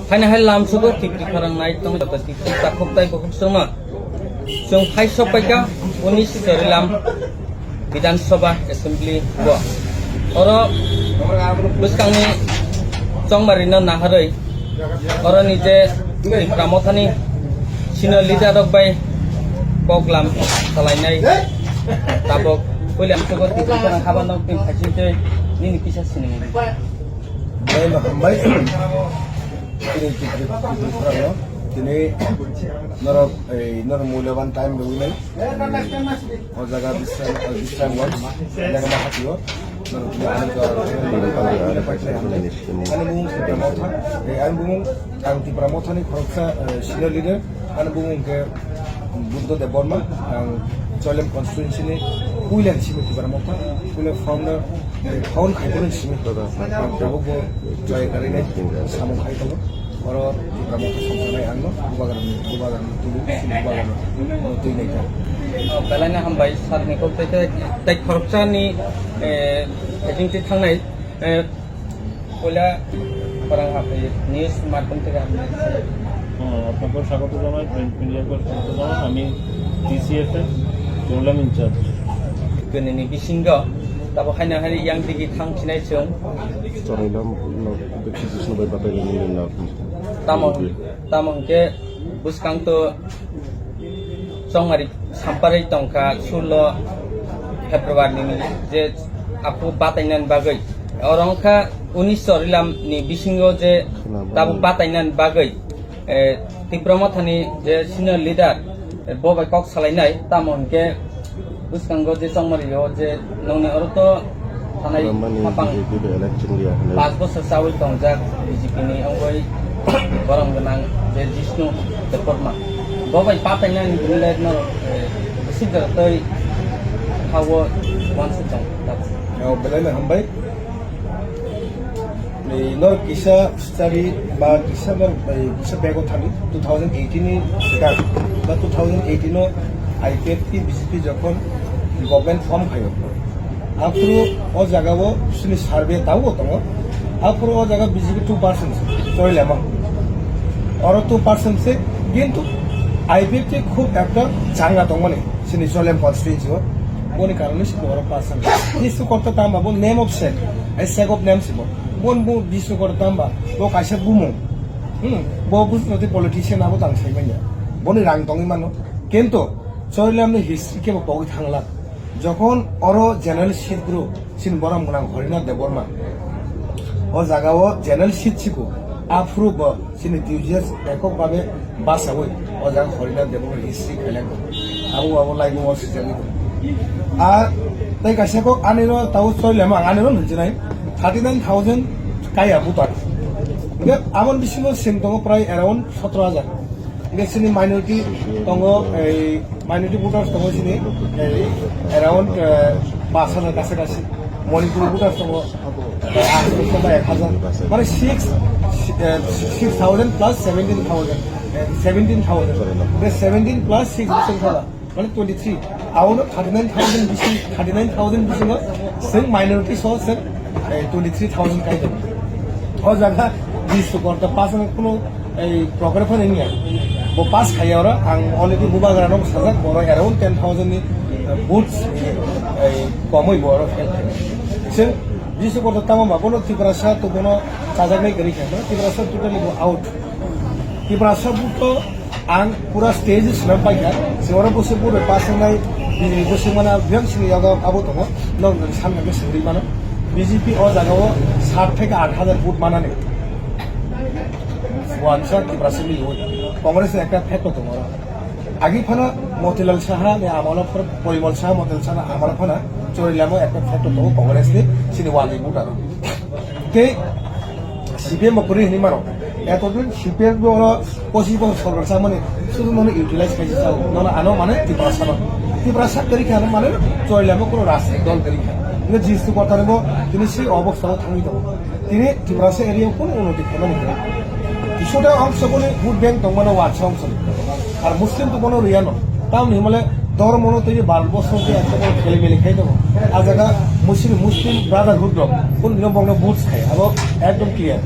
Hai hai lam sugo tipti karang naik tong tipti takok tai kokok sama. Song hai sopaika unis dari lam Bidhan Sabha Assembly gua. Oro buskang ni song marina naharai. Oro ni je pramothani sino leader rok bai poglam salainai tabok koilam sugo tipti karang haban nong pin khajinte ni kisah sini. Baik, ini nor mulawan time begini, और जगह this time once, जगह mana hatiyo, nor tujuan ke ane bumung anti pramotha ni khoroksa senior leader, ane bumung ke Buddha Deborma, ang Cholem constituency ni kuilan simiti pramotha, kuilan founder tahun kaitan simit tada, jauh bo joy karine samu kaitan. Orang di pramuka sampai angno, bukan tulu, bukan itu ini kan. Belanya hambai saat ni kau tek korupsi ni, heading ti thang nai, pola orang apa news marketing tu kan. আপনাদের স্বাগত জানাই print মিডিয়াকে স্বাগত জানাই আমি TCF এর programme incharge Kini bisingo, tapi hanya hari yang tinggi thang sinai cium. Torailam beksisno bai bapai ni na. Tamong ke buskang tu songari samparai tongka sulo Februari ni je aku batainan bagai. Orang ka unis sorilam ni bisingo je tabu batainan bagai. Tipromothani je senior leader bobai kok salainai tamong ke buskang go je songmari yo je nongni orto tanai kapang 5 bosor sawil tongjak BJP ni ongoi borong genang je Jisnu Deborma bobai patainan ni nilai no sidar toi hawo wansu tong Yang belanya hambai, nor kisah study ba kisah nor kisah bego thani 2018 ni sekarang, ba 2018 no IPF ki BJP jokon government form khayo. After o jaga wo sini survey tahu ko tongo. After o jaga BJP 2% soil among. और 2% से किंतु IPF के खूब একটা জায়গা তো মানে sini soil constituency ho. Boni karone si boro percent. Disu korta tamba bon name of set. Ai set of names bo. Bon bu disu korta tamba bo kaisa bumu. Bo bus noti politician abo tang sai banya. Boni rang tongi mano. Kintu soil amne history ke bo thangla. যখন অরো general seat group সিন বরাম গুনাং হরিনাথ দেববর্মা ও জায়গাও general seat ছিকো আফ্রুব সিন ডিউজিয়াস এককভাবে বাসাবই ও জায়গা হরিনাথ দেববর্মা হিস্ট্রি খেলেন আবু আবু লাইগো ও সিজাবি আর তাই কাছেকো আনিরো তাও চইলেমা আনিরো নজিনাই 39000 কাই আবু তার গে আমন বিসিনো সিন দङ প্রায় around 17000 Sini minority tongo minority voters tongo sini around 5,000 kasih Manipuri voters tongo 1,000 mana 6,000 plus 17,000 17 plus 6,000 mana 23 awalnya 39,000 bising sing minority so sing 23,000 kayak oh jaga di Sukorta pasangan kuno program ini ya bo pas kaya ora ang already buba garanong sajak boro around 10,000 ni boots komoi boro sen jisu ko tama ma bono tibrasa to bono sajak nai kari khana tibrasa totally go out tibrasa buto ang pura stage slam pai ya sewara bose pura pasangai bose mana byang sini yaga abo to no samne ke suri mana BJP o jagao 60 থেকে 8000 foot মানানে ওয়ানশট কি ব্রাসিলি হই কংগ্রেস একটা ফেটো তোমার আগে ফানা মতিলাল সাহা নে আমল for Parimal Saha Motilal Saha আমল ফানা চরিলামো একটা ফেটো তো কংগ্রেস নি সিনি ওয়ালি বুটার কে সিপিএম করে হিনি মারো এতদিন সিপিএম বড় 25 বছর সরকার সামনে শুধু মনে ইউটিলাইজ খাইছে যাও না আনো মানে ত্রিপুরা করি খান মানে চরিলামো কোনো রাজনৈতিক দল করি খান কিন্তু জিসু কথা নেব তিনি সেই অবস্থায় থাকি দেব তিনি ত্রিপুরা এরিয়া কোন উন্নতি খাবেন কিছুটা অংশ বলে ভোট ব্যাংক দংমানো ওয়াটস অংশ আর মুসলিম তো কোনো রিয়া ন তাও নিমলে ধর্ম তৈরি 12 বছর দিয়ে একটা বড় খেলে মেলে খাই দেবো আর জায়গা মুসলিম ব্রাদারহুড কোন নিয়ম বঙ্গ ভোট খায় আবার একদম ক্লিয়ার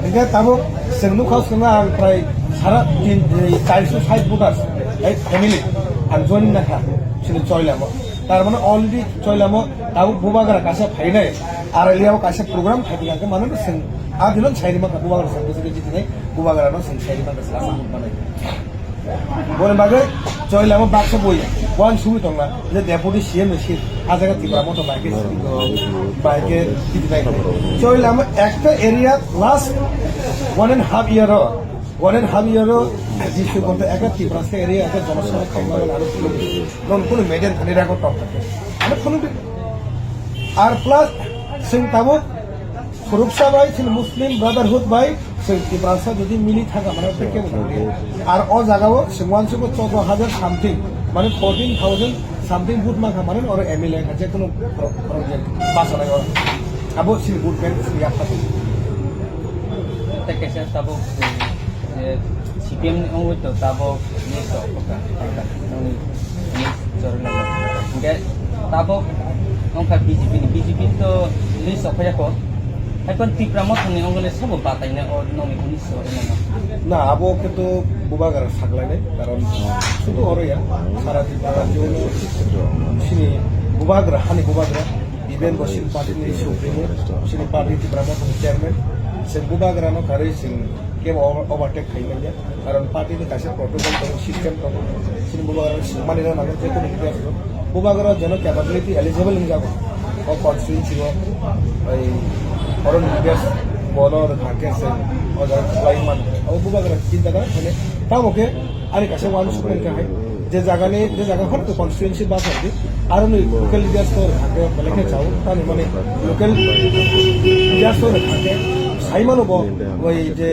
ঠিক আছে তারপর जोंनो खावसोना आं प्राय सारा 460 भटार्स फेमिलि आं जइन नाखा बिसोर चयलामो तारमाने अलरेडि चयलामो दाबो बुबागरा कासे फाइनाय आरलियाव कासे प्रग्राम फाइदिगाखौ मानो जों आदिलन साइरिमा बुबागरा संबोसे जितने बुबागरानो जों साइरिमा कासे आसाम बानाय बोले बागै चयलामो बाक्सा बय वान सुबि दंना जे डेपुटी सीएम सिट आजागा तिब्रा मतो बाइके दिदिनाय चयलामो একটা এরিয়া লাস্ট 1.5 ইয়ার 1.5 ইয়ার जिसको बोलते एक तिब्रास्ते एरिया एक जनसंख्या खाइमा आरो नन कोनो मेडियान थानि राखो टप থাকে आरो कोनो আর প্লাস जों ताबो सुरक्षा बाय जों मुस्लिम ब्रादारहुड बाय जों तिब्रासा যদি मिली थाका माने फेके আর ও জায়গাও जों 114,000 সামথিং মানে 14,000 সামথিং ভোট মাখা মানে और एमएलए কাছে কোনো প্রজেক্ট পাস হয় আর আবো সিল ভোট ব্যাংক সিয়া থাকে Tekesnya tabok CPM ni ongwit to tabok ni so pagka ni sorry enggak tabok ongka BJP to ni so kaya ko ay kon tipramot ni onggole sabo patay na o nomi unis so না আবো কিন্তু বুবাগার থাকলাই নাই কারণ শুধু ওরইয়া সারা ত্রিপুরা সিনি বুবাগরা হানি বুবাগরা ইভেন বসিল পার্টিনি সুপ্রিমো সিনি পার্টি ত্রিপুরা চেয়ারম্যান जों बुबागरानो खारै जों केब ओभारटेक खाइलाया कारण पार्टीनि कासे प्रोटोकल दं सिस्टेम दं जों बुबागरा मानिना नांगोन जे कोनो गिदिर बुबागरा जन कैपेबिलिटी एलिजिबल जागो ओ कन्स्टिट्युएन्सी ओइ अरन विदेश बनर भाके जों अजार लाइमान ओ बुबागरा चिन्ता दा माने तामोके आरि कासे वान सुप्रिम थाखाय जे जागाखौ कन्स्टिट्युएन्सी बासादि आरो नै लोकेल लिडार्सफोर थाखे बेलेगे जाव तानि माने लोकेल लिडार्सफोर थाखे साइमानो बो ওই যে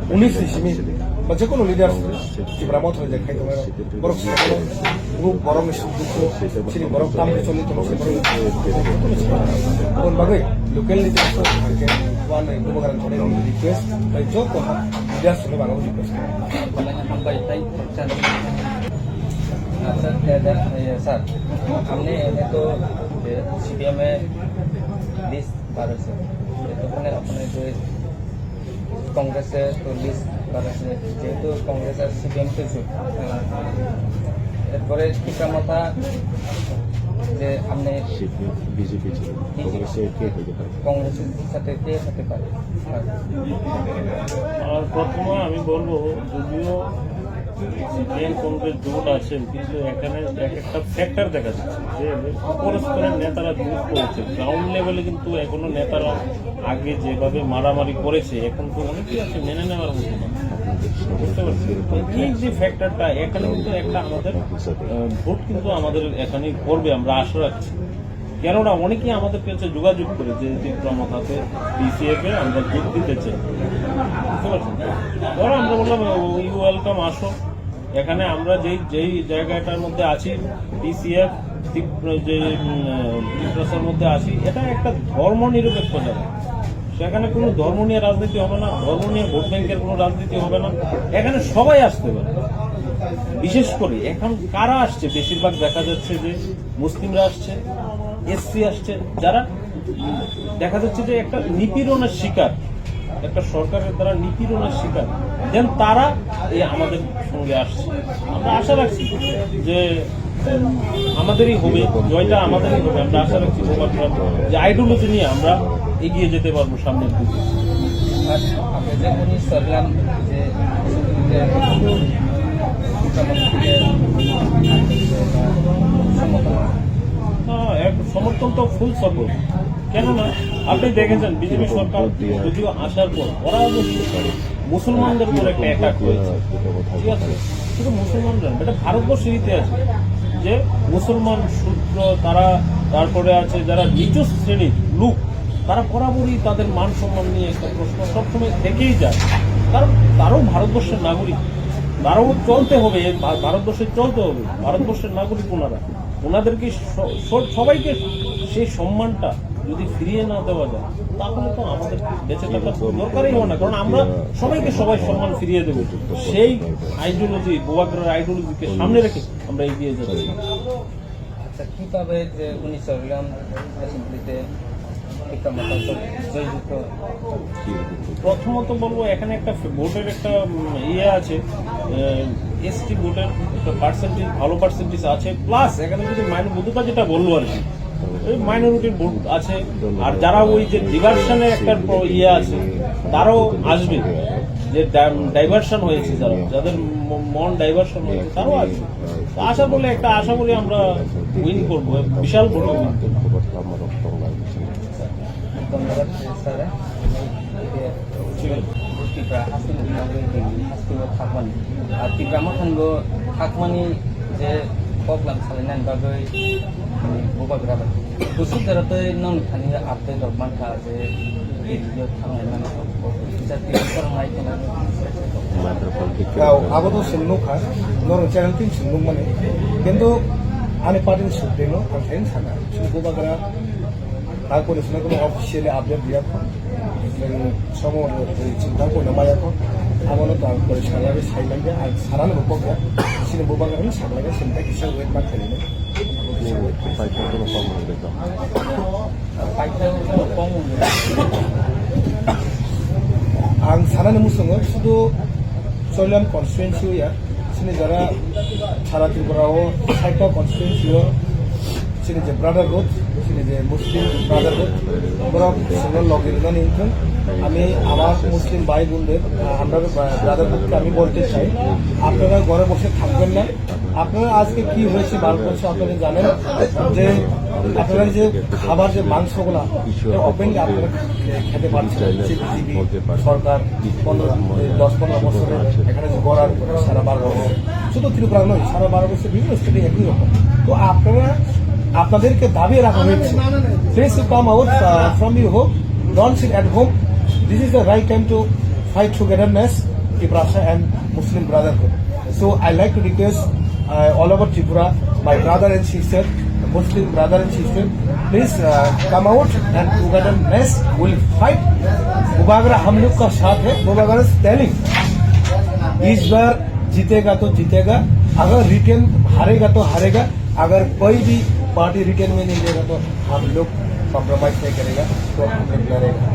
19 সিমি বা যে কোনো লিডার ত্রিপুরা মত হয়ে যায় খাইতে পারে বড় গ্রুপ বড় সুযোগ সিনি বড় কাম চলি তো কোন ভাবে লোকাল লিডার তো থাকে ওয়ান বুবাগার ধরে রিকোয়েস্ট তাই যত লিডার শুনে বানাবো request Palanya hamba itai sir ada sir हमने ini तो CPM में लिस्ट बारह से तो अपने जो कांग्रेस से तो लिस्ट बारह से যেহেতু कांग्रेस আর CPM তো জোট এরপরে টিকা মাথা যে আপনি বিজেপি কংগ্রেসের কে হতে পারে কংগ্রেসের সাথে কে হতে পারে আর প্রথমে আমি বলবো যদিও সিপিএম কংগ্রেস জোট আছে কিন্তু এখানে এক একটা ফ্যাক্টর দেখা যাচ্ছে যে উপরস্তরের নেতারা জোট করেছে গ্রাউন্ড লেভেলে কিন্তু এখনো নেতারা আগে যেভাবে মারামারি করেছে এখন তো অনেকেই আছে মেনে নেওয়ার মতো না বুঝতে পারছি এই যে ফ্যাক্টরটা এখানে কিন্তু একটা আমাদের ভোট কিন্তু আমাদের এখানে করবে আমরা আশা রাখছি কেননা অনেকেই আমাদের কাছে যোগাযোগ করে যে ত্রিপুরামথাতে পিসিএফ এ আমরা যোগ দিতে চাই বুঝতে পারছেন ধরো আমরা বললাম ইউ ওয়েলকাম আসো এখানে আমরা যেই জায়গাটার মধ্যে আছি পিসিএফ যে ত্রিপুরার মধ্যে আছি এটা একটা ধর্ম নিরপেক্ষ জায়গা সেখানে কোনো ধর্ম নিয়ে রাজনীতি হবে না ধর্ম নিয়ে ভোট ব্যাংকের কোনো রাজনীতি হবে না এখানে সবাই আসতে পারে বিশেষ করে এখন কারা আসছে বেশিরভাগ দেখা যাচ্ছে যে মুসলিমরা আসছে এসসি আসছে যারা দেখা যাচ্ছে যে একটা নিপীড়নের শিকার একটা সরকারের দ্বারা নিপীড়নের শিকার দেন তারা এই আমাদের সঙ্গে আসছে আমরা আশা রাখছি যে আমাদেরই হবে জয়টা আমাদেরই হবে আমরা আশা রাখছি যে আইডিওলজি নিয়ে আমরা এগিয়ে যেতে পারবো সামনের দিকে আমরা যে উনি সরলাম যে সমর্থন তো ফুল সাপোর্ট কেননা আপনি দেখেছেন বিজেপি সরকার যদিও আসার পর ওরা মুসলমানদের উপর একটা অ্যাটাক হয়েছে ঠিক আছে শুধু মুসলমানরা এটা ভারতবর্ষের ইতিহাসে যে মুসলমান শূদ্র তারা তারপরে আছে যারা নিচ শ্রেণীর লোক তারা বরাবরই তাদের মান সম্মান নিয়ে একটা প্রশ্ন সবসময় থেকেই যায় কারণ তারাও ভারতবর্ষের নাগরিক তারাও চলতে হবে ভারতবর্ষে চলতে হবে ভারতবর্ষের নাগরিক ওনাদেরকে সবাইকে সেই সম্মানটা যদি ফিরিয়ে না দেওয়া যায় তাহলে তো আমাদের বেঁচে থাকার দরকারই হবে না কারণ আমরা সবাইকে সবাই সম্মান ফিরিয়ে দেবো সেই আইডিওলজি বুবাগরার আইডিওলজিকে সামনে রেখে আমরা এগিয়ে যাচ্ছি আচ্ছা কিভাবে যে উনি সরলাম অ্যাসেম্বলিতে টিপ্রা মতো জয়যুক্ত প্রথমত বলবো এখানে একটা ভোটের একটা ইয়ে আছে, এসটি ভোটের একটা পার্সেন্টেজ, ভালো পার্সেন্টেজ আছে, প্লাস এখানে যদি বুধুকা যেটা বললো আর কি, মাইনরিটির ভোট আছে, আর যারা ওই যে ডিভার্সনের একটা ইয়ে আছে তারাও আসবে, যে ডাইভার্সন হয়েছে, যাদের মন ডাইভার্সন হয়েছে তারাও আসবে। তো আশা বলে একটা আশা করি আমরা উইন করবো, বিশাল ভোটে উইন করবো। ধন্যবাদ স্যার টিপ্রা হাসিল হাসিल থাকমানি আর টিপ্রা মাখানগো থাকমানি যে প্রোগ্রাম সালাইनायनि बागै बुबाग्रा गुसु तेरातै नों थानि आपडे रक मानखा जे भिडिअ थांनाय मानखा जाति फोरोंनाय आबादो सोंनुखा नर चैनल तीन सोंनुं माने किन्तु आंनि पार्टिनि सोंथेनो आं थायनो साना बुबाग्रा aku di sana kalau officially update dia kok, dan semua orang cinta aku namanya kok, aku nak tahu kalau saya lagi saya lagi, saran aku kok ya, sini bukan ini saya lagi cinta kisah wet mat kali ini. Ang saran yang musuh itu soalan konstituensi ya, sini jara cara Tripurao, saya konstituensi sini je brotherhood, sini je Muslim brotherhood, borok single login na ninkan. আমি আমার মুসলিম ভাই বোনদের আমরা ব্রাদারহুডকে আমি বলতে চাই, আপনারা ঘরে বসে থাকবেন না। আপনারা আজকে কি হয়েছে ভারতবর্ষে আপনারা জানেন যে আপনারা যে খাবার যে মাংসগুলা ওপেনলি আপনারা খেতে পারছেন, বিজেপি সরকার 10-15 বছরে এখানে যে গড়ার সারা 12 বছর, শুধু ত্রিপুরা নয় সারা 12 বছর বিভিন্ন স্টেটে একই রকম। তো আপনারা আপনাদেরকে দাবিয়ে রাখা হয়েছে, please come out from your home, don't sit at home. This is the right time to fight togetherness, Tripura and Muslim brotherhood. So I like to request all over Tripura, my brother and sister, Muslim brother and sister, please come out and togetherness will fight. Bubagra हम लोग का साथ है, बुबागरा स्टैलिंग इस बार जीतेगा तो जीतेगा, अगर रिटर्न हारेगा तो हारेगा, अगर कोई भी पार्टी रिटर्न में नहीं देगा तो हम लोग कॉम्प्रोमाइज नहीं करेगा, तो हम लोग लड़ेगा।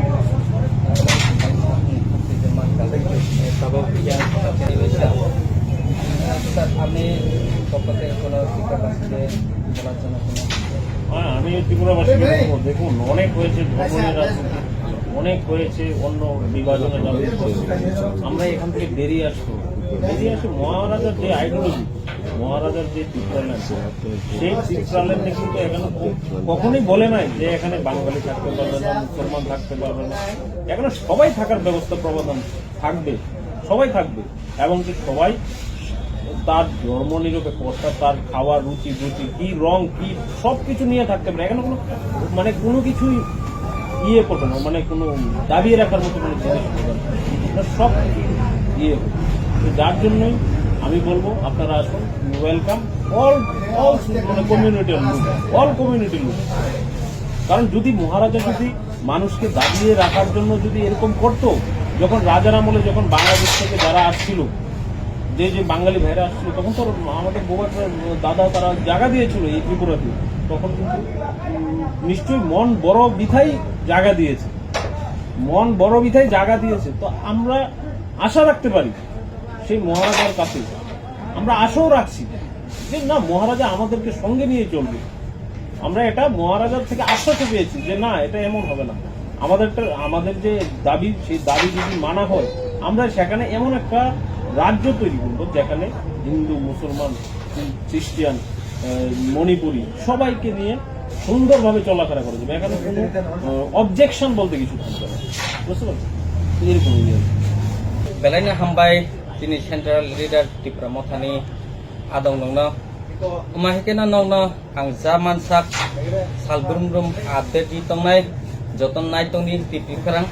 হ্যাঁ, আমি ত্রিপুরাবাসীকে বলবো, দেখুন অনেক হয়েছে ধর্মের রাজনীতি, অনেক হয়েছে অন্য বিভাজনের রাজনীতি, আমরা এখান থেকে বেরিয়ে আসবো, বেরিয়ে আসে মহারাজার যে আইডিওলজি, মহারাজার যে চিত্রালয়, সেই চিত্রালয়টা কিন্তু এখানে কখনোই বলে নাই যে এখানে বাঙালি থাকতে পারবে না, মুসলমান থাকতে পারবে না, এখানে সবাই থাকার ব্যবস্থা প্রবধান থাকবে, সবাই থাকবে, এবং কি সবাই তার ধর্ম নিরপেক্ষতা, তার খাওয়ার রুচি রুচি কি রং কি সবকিছু নিয়ে থাকতে পারে, এখানে কোনো মানে কোনো কিছুই ইয়ে করবে না, মানে কোনো দাবিয়ে রাখার মতো কোনো জিনিস করবে না, সব ইয়ে হবে। যার জন্যই আমি বলবো আপনারা আসুন, ওয়েলকাম অল অল মানে কমিউনিটির লোক, অল কমিউনিটির লোক। কারণ যদি মহারাজা যদি মানুষকে দাবিয়ে রাখার জন্য যদি এরকম করতো, যখন রাজার আমলে যখন বাংলাদেশ থেকে যারা আসছিল, যে যে বাঙালি ভাইরা আসছিল, তখন তো আমাদের গোবাটার দাদা তারা জায়গা দিয়েছিল এই ত্রিপুরাতে, তখন কিন্তু নিশ্চয়ই মন বড় বিথাই জায়গা দিয়েছে, মন বড় বিথাই জায়গা দিয়েছে। তো আমরা আশা রাখতে পারি সেই মহারাজার কাছে, আমরা আশাও রাখছি যে না, মহারাজা আমাদেরকে সঙ্গে নিয়ে চলবে। আমরা এটা মহারাজার থেকে আশ্বাস পেয়েছি যে না, এটা এমন হবে না, আমাদের যে দাবি, সেই দাবি যদি মানা হয়, আমরা সেখানে এমন একটা রাজ্য তৈরি করবো যেখানে হিন্দু, মুসলমান, খ্রিস্টিয়ান, মণিপুরি সবাইকে নিয়ে সুন্দরভাবে চলাফেরা করা যাবে, এখানে কোনো অবজেকশন বলতে কিছু থাকবে না, বুঝতে পারছেন? এরকম बेलायनो हामबाय दिनै सेन्ट्रेल लिडार टिप्रा मथानि आदं नंनो माहिकेना नंनो आं जा मानसाक सालब्रुमब्रुम आपडेट दि तंनाय जतन नाय तंनि टिपि खरां